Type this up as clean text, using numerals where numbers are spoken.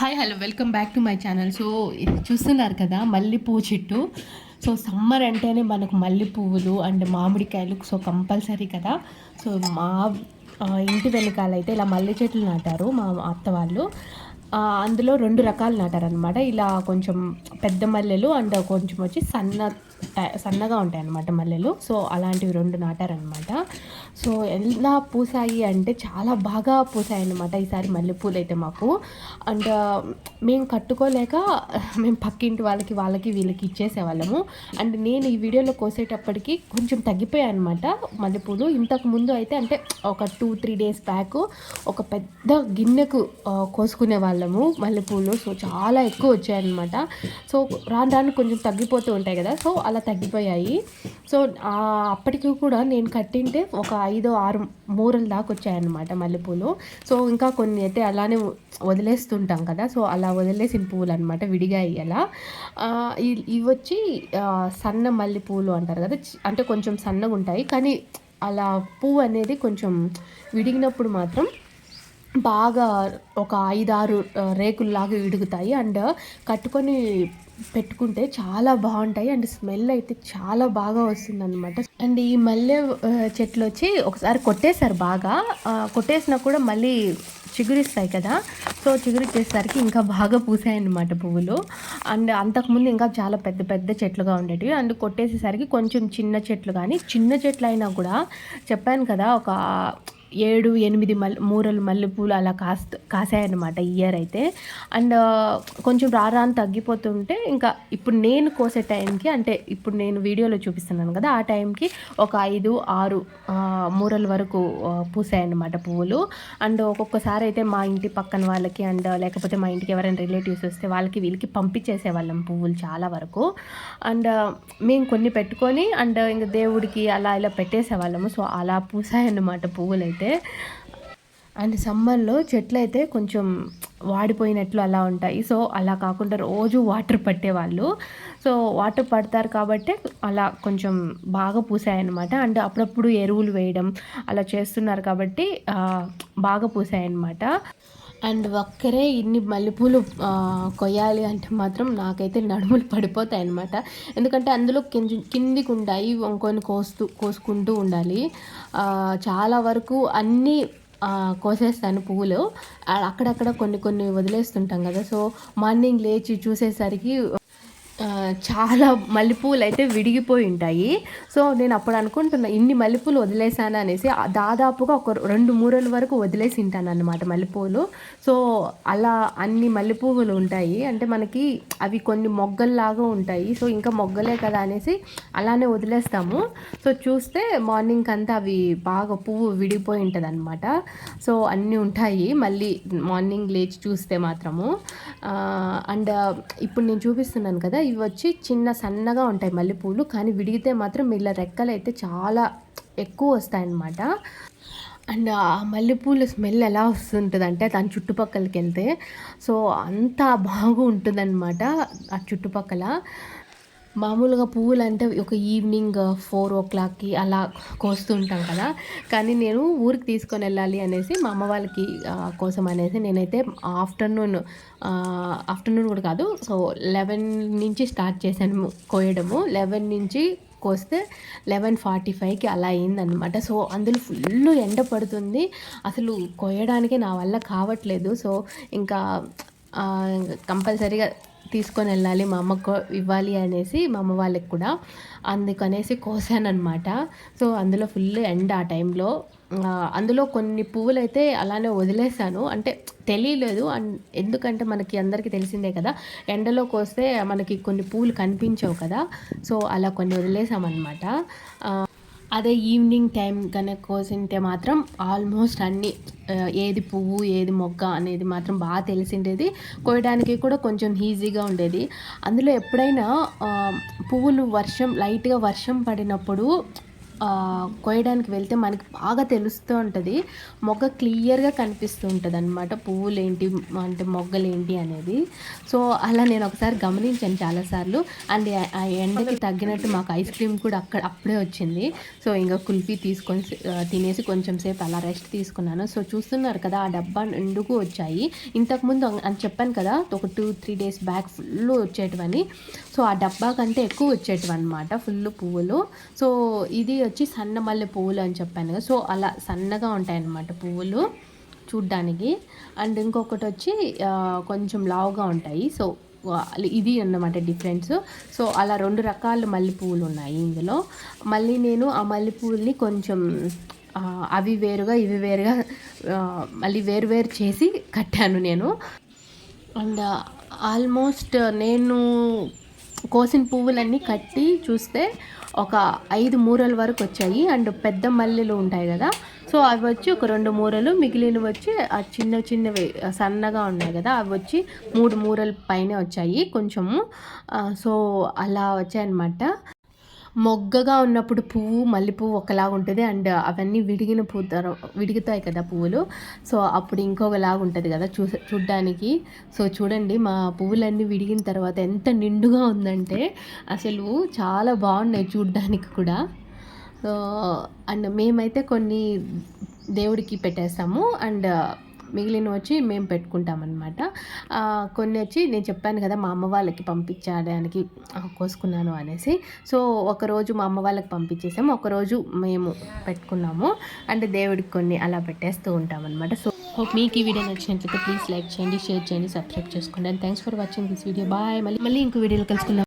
Hi hello welcome back to my channel. So చూస్తున్నారు కదా మల్లెపువ్వు చెట్టు. సో సమ్మర్ అంటేనే మనకు మల్లె పువ్వులు అండ్ మామిడికాయలు సో కంపల్సరీ కదా. సో మా ఇంటి వెనకాలైతే ఇలా మల్లె చెట్లు నాటారు మా అత్త వాళ్ళు. అందులో 2 రకాలు నాటారనమాట. ఇలా కొంచెం పెద్ద మల్లెలు అండ్ కొంచెం వచ్చి సన్నగా ఉంటాయన్నమాట మల్లెలు. సో అలాంటివి 2 నాటారనమాట. సో ఎలా పూసాయి అంటే చాలా బాగా పూసాయన్నమాట ఈసారి మల్లెపూలు అయితే మాకు. అండ్ మేము కట్టుకోలేక మేము పక్కింటి వాళ్ళకి వీళ్ళకి ఇచ్చేసేవాళ్ళము. అండ్ నేను ఈ వీడియోలో కోసేటప్పటికి కొంచెం తగ్గిపోయాయి అనమాట మల్లెపూలు. ఇంతకుముందు అయితే అంటే ఒక 2-3 డేస్ బ్యాక్ ఒక పెద్ద గిన్నెకు కోసుకునే వాళ్ళము మల్లెపూలు. సో చాలా ఎక్కువ వచ్చాయన్నమాట. సో రాను రాను కొంచెం తగ్గిపోతూ ఉంటాయి కదా, సో అలా తగ్గిపోయాయి. సో అప్పటికి కూడా నేను కట్టింటే ఒక 5-6 మూరల దాకా వచ్చాయన్నమాట మల్లెపూలు. సో ఇంకా కొన్ని అయితే అలానే వదిలేస్తుంటాం కదా, సో అలా వదిలేసిన పువ్వులు అనమాట విడిగా అలా. ఇవి వచ్చి సన్న మల్లెపూలు అంటారు కదా, అంటే కొంచెం సన్నగా ఉంటాయి కానీ అలా పువ్వు అనేది కొంచెం విడిగినప్పుడు మాత్రం బాగా ఒక 5-6 రేకుల్లాగా విడుగుతాయి. అండ్ కట్టుకొని పెట్టుకుంటే చాలా బాగుంటాయి అండ్ స్మెల్ అయితే చాలా బాగా వస్తుందన్నమాట. అండ్ ఈ మల్లె చెట్లు వచ్చి ఒకసారి కొట్టేశారు బాగా. కొట్టేసినా కూడా మళ్ళీ చిగురిస్తాయి కదా, సో చిగురిచ్చేసరికి ఇంకా బాగా పూసాయన్నమాట పువ్వులు. అండ్ అంతకుముందు ఇంకా చాలా పెద్ద పెద్ద చెట్లుగా ఉండేటివి. అండ్ కొట్టేసేసరికి కొంచెం చిన్న చెట్లు, కానీ చిన్న చెట్లు అయినా కూడా చెప్పాను కదా ఒక 7-8 మూరలు మల్లెపూలు అలా కాసాయన్నమాట ఈ ఇయర్ అయితే. అండ్ కొంచెం రాను తగ్గిపోతుంటే ఇంకా ఇప్పుడు నేను కోసే టైంకి, అంటే ఇప్పుడు నేను వీడియోలో చూపిస్తున్నాను కదా, ఆ టైంకి ఒక 5-6 మూరల వరకు పూసాయన్నమాట పువ్వులు. అండ్ ఒక్కొక్కసారి అయితే మా ఇంటి పక్కన వాళ్ళకి అండ్ లేకపోతే మా ఇంటికి ఎవరైనా రిలేటివ్స్ వస్తే వాళ్ళకి వీళ్ళకి పంపించేసేవాళ్ళం పువ్వులు చాలా వరకు. అండ్ మేము కొన్ని పెట్టుకొని అండ్ ఇంకా దేవుడికి అలా ఇలా పెట్టేసేవాళ్ళము. సో అలా పూసాయన్నమాట పువ్వులు అయితే. అండ్ సమ్మర్లో చెట్లు అయితే కొంచెం వాడిపోయినట్లు అలా ఉంటాయి. సో అలా కాకుండా రోజు వాటర్ పట్టేవాళ్ళు. సో వాటర్ పడతారు కాబట్టి అలా కొంచెం బాగా పూసాయన్నమాట. అండ్ అప్పుడప్పుడు ఎరువులు వేయడం అలా చేస్తున్నారు కాబట్టి బాగా పూసాయన్నమాట. అండ్ ఒక్కరే ఇన్ని మల్లెపూలు కొయ్యాలి అంటే మాత్రం నాకైతే నడుములు పడిపోతాయి అన్నమాట. ఎందుకంటే అందులో కిందికి ఉంటాయి, వంకొని కోసుకుంటూ ఉండాలి. చాలా వరకు అన్నీ కోసేస్తాను పువ్వులు. అక్కడక్కడ కొన్ని కొన్ని వదిలేస్తుంటాం కదా, సో మార్నింగ్ లేచి చూసేసరికి చాలా మల్లెపూలు అయితే విడిగిపోయి ఉంటాయి. సో నేను అప్పుడు అనుకుంటున్నా ఇన్ని మల్లెపూలు వదిలేసాను అనేసి. దాదాపుగా ఒక 2 మూరల వరకు వదిలేసి ఉంటాను అన్నమాట మల్లెపూలు. సో అలా అన్ని మల్లెపూలు ఉంటాయి. అంటే మనకి అవి కొన్ని మొగ్గల్లాగా ఉంటాయి. సో ఇంకా మొగ్గలే కదా అనేసి అలానే వదిలేస్తాము. సో చూస్తే మార్నింగ్ అంతా అవి బాగా పువ్వు విడిపోయి ఉంటుంది అనమాట. సో అన్నీ ఉంటాయి మళ్ళీ మార్నింగ్ లేచి చూస్తే మాత్రము. అండ్ ఇప్పుడు నేను చూపిస్తున్నాను కదా, ఇవి వచ్చి చిన్న సన్నగా ఉంటాయి మల్లెపూలు, కానీ విడిగితే మాత్రం ఇలా రెక్కలు అయితే చాలా ఎక్కువ వస్తాయన్నమాట. అండ్ ఆ మల్లెపూల స్మెల్ ఎలా వస్తుంటుంది అంటే దాని చుట్టుపక్కలకి వెళ్తే సో అంత బాగా ఉంటుందన్నమాట ఆ చుట్టుపక్కల. మామూలుగా పువ్వులు అంటే ఒక ఈవినింగ్ 4 o'clockకి అలా కోస్తూ ఉంటాం కదా, కానీ నేను ఊరికి తీసుకొని వెళ్ళాలి అనేసి మా అమ్మ వాళ్ళకి కోసం అనేసి నేనైతే ఆఫ్టర్నూన్ కూడా కాదు, సో 11 నుంచి స్టార్ట్ చేశాను కోయడము. 11 నుంచి కోస్తే 11:45కి అలా అయిందనమాట. సో అందులో ఫుల్ ఎండ పడుతుంది, అసలు కోయడానికి నా వల్ల కావట్లేదు. సో ఇంకా కంపల్సరీగా తీసుకొని వెళ్ళాలి, మా అమ్మకు ఇవ్వాలి అనేసి మా అమ్మ వాళ్ళకి కూడా అందుకనేసి కోసానమాట. సో అందులో ఫుల్ ఎండ ఆ టైంలో. అందులో కొన్ని పువ్వులు అయితే అలానే వదిలేసాను, అంటే తెలియలేదు. అండ్ ఎందుకంటే మనకి అందరికీ తెలిసిందే కదా, ఎండలో కోస్తే మనకి కొన్ని పువ్వులు కనిపించవు కదా, సో అలా కొన్ని వదిలేసామన్నమాట. అదే ఈవినింగ్ టైం కనుక కోసింటే మాత్రం ఆల్మోస్ట్ అన్నీ ఏది పువ్వు ఏది మొగ్గ అనేది మాత్రం బాగా తెలిసిండేది, కోయడానికి కూడా కొంచెం ఈజీగా ఉండేది. అందులో ఎప్పుడైనా పువ్వులు లైట్గా వర్షం పడినప్పుడు కోయడానికి వెళ్తే మనకి బాగా తెలుస్తూ ఉంటుంది, మొగ్గ క్లియర్గా కనిపిస్తూ ఉంటుంది అనమాట, పువ్వులు ఏంటి అంటే మొగ్గలు ఏంటి అనేది. సో అలా నేను ఒకసారి గమనించాను చాలాసార్లు. అండ్ ఆ ఎండకి తగ్గినట్టు మాకు ఐస్ క్రీమ్ కూడా అప్పుడే వచ్చింది. సో ఇంకా కుల్ఫీ తీసుకొని తినేసి కొంచెం సేపు అలా రెస్ట్ తీసుకున్నాను. సో చూస్తున్నారు కదా, ఆ డబ్బా నిండుకు వచ్చాయి. ఇంతకుముందు అని చెప్పాను కదా, ఒక 2-3 డేస్ బ్యాక్ ఫుల్ వచ్చేటివని. సో ఆ డబ్బా కంటే ఎక్కువ వచ్చేటివి అనమాట ఫుల్ పువ్వులు. సో ఇది వచ్చి సన్న మల్లె పువ్వులు అని చెప్పాను కదా, సో అలా సన్నగా ఉంటాయన్నమాట పువ్వులు చూడ్డానికి. అండ్ ఇంకొకటి వచ్చి కొంచెం లావుగా ఉంటాయి. సో ఇది అన్నమాట డిఫరెన్స్. సో అలా 2 రకాల మల్లెపూలు ఉన్నాయి ఇందులో. మళ్ళీ నేను ఆ మల్లెపూలని కొంచెం అవి వేరుగా ఇవి వేరుగా మళ్ళీ వేరు చేసి కట్టాను నేను. అండ్ ఆల్మోస్ట్ నేను కోసిన పువ్వులన్నీ కట్టి చూస్తే ఒక 5 మూరల వరకు వచ్చాయి. అండ్ పెద్ద మల్లెలు ఉంటాయి కదా, సో అవి వచ్చి ఒక 2 మూరలు, మిగిలినవి వచ్చి ఆ చిన్నవి సన్నగా ఉన్నాయి కదా, అవి వచ్చి 3 మూరల పైనే వచ్చాయి కొంచెము. సో అలా వచ్చాయన్నమాట. మొగ్గగా ఉన్నప్పుడు పువ్వు మల్లెపువ్వు ఒకలాగా ఉంటుంది. అండ్ అవన్నీ విడుగుతాయి కదా పువ్వులు, సో అప్పుడు ఇంకొకలాగా ఉంటుంది కదా చూడ్డానికి. సో చూడండి, మా పువ్వులన్నీ విడిగిన తర్వాత ఎంత నిండుగా ఉందంటే అసలు చాలా బాగున్నాయి చూడ్డానికి కూడా. సో అండ్ మేమైతే కొన్ని దేవుడికి పెట్టేస్తాము, అండ్ మిగిలిన వచ్చి మేము పెట్టుకుంటామన్నమాట. కొన్ని వచ్చి నేను చెప్పాను కదా, మా అమ్మ వాళ్ళకి పంపించడానికి కోసుకున్నాను అనేసి. సో ఒకరోజు మా అమ్మ వాళ్ళకి పంపించేసాము, ఒకరోజు మేము పెట్టుకున్నాము. అండ్ దేవుడికి కొన్ని అలా పెట్టేస్తూ ఉంటామన్నమాట. సో మీకు ఈ వీడియో నచ్చినట్లయితే ప్లీజ్ లైక్ చేయండి, షేర్ చేయండి, సబ్స్క్రైబ్ చేసుకోండి. And thanks for watching this video. Bye. మళ్ళీ ఇంకో వీడియోలో కలుసుకుందాం.